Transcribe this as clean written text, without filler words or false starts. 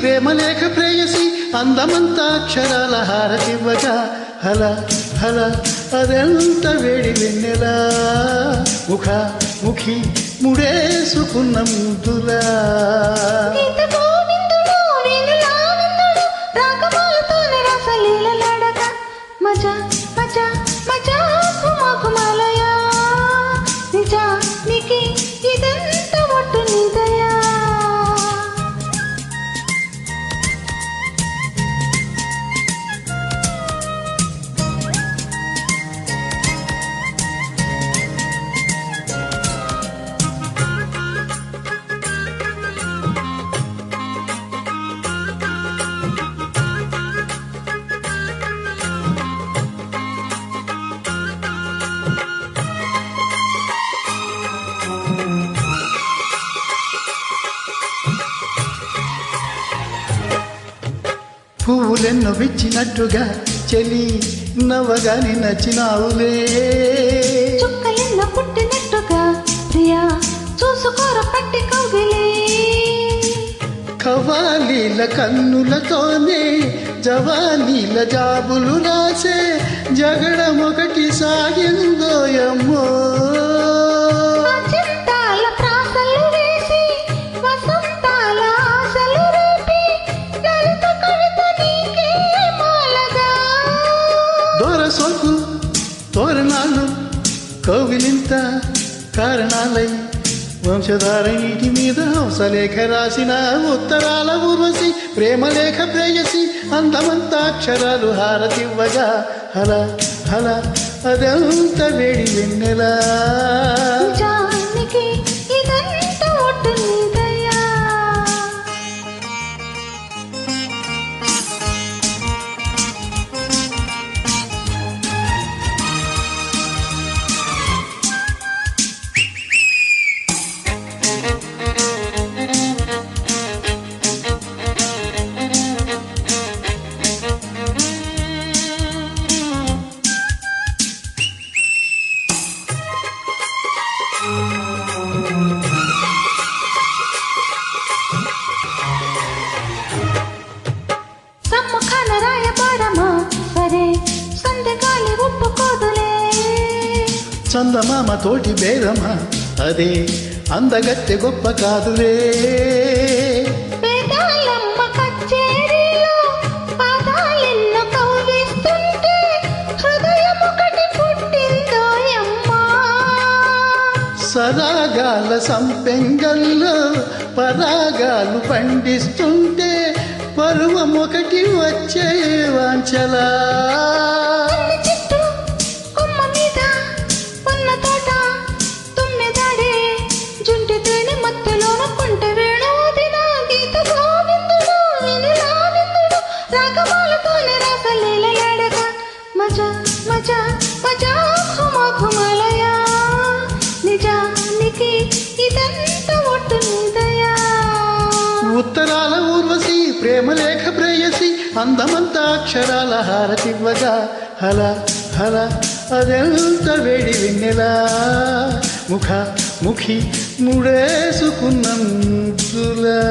ప్రేమలేఖ ప్రేయసి అందమంతా అక్షరాల హారతివ్వగా హల హల అదెంత వేడి వెన్నెలా ముఖ ముఖి ముడేసుకున్న ముద్దులా మజా మజా మజా ఘుమా ఘుమాలయా నిజానికి ఇదంతా ఒట్టు నీదయా పువ్వులెన్నో విచ్చినట్టుగా చెలి నవ్వగాని నచ్చినావులే చుక్కలెన్నో పుట్టినట్టుగా ప్రియా చూసుకోర పట్టి కౌగిలే కవాలీల కన్నులతోనే జవానీల జాబులు రాసే జగడమొకటి సాగిందోయమ్మో సోకు తోరణాలు కౌగిలింత కారణాలై వంశధార నీటి మీద హంసలేఖ రాసిన ఉత్తరాల ఊర్వశి ప్రేమలేఖ ప్రేయసి అందమంతా అక్షరాలు హారతివ్వగా హల హల అదంత వేడి వెన్నెలా చందమామ తోటి బేరమా అదే అందగత్తె గొప్ప కాదులే సరాగాల సంపెంగల్లో పరాగాలు పండిస్తుంటే పరువం ఒకటి వచ్చే వాంచలా మజా మజా మజా ఘుమా ఘుమాలయా నిజానికి ఇదంతా ఒట్టు నీదయా ఉత్తరాల ఊర్వశి ప్రేమలేఖ ప్రేయసి అందమంతా అక్షరాల హారతివ్వగా హల హల అదెంత వేడి వెన్నెలా ముఖ ముఖి ముడేసుకున్న ముద్దులా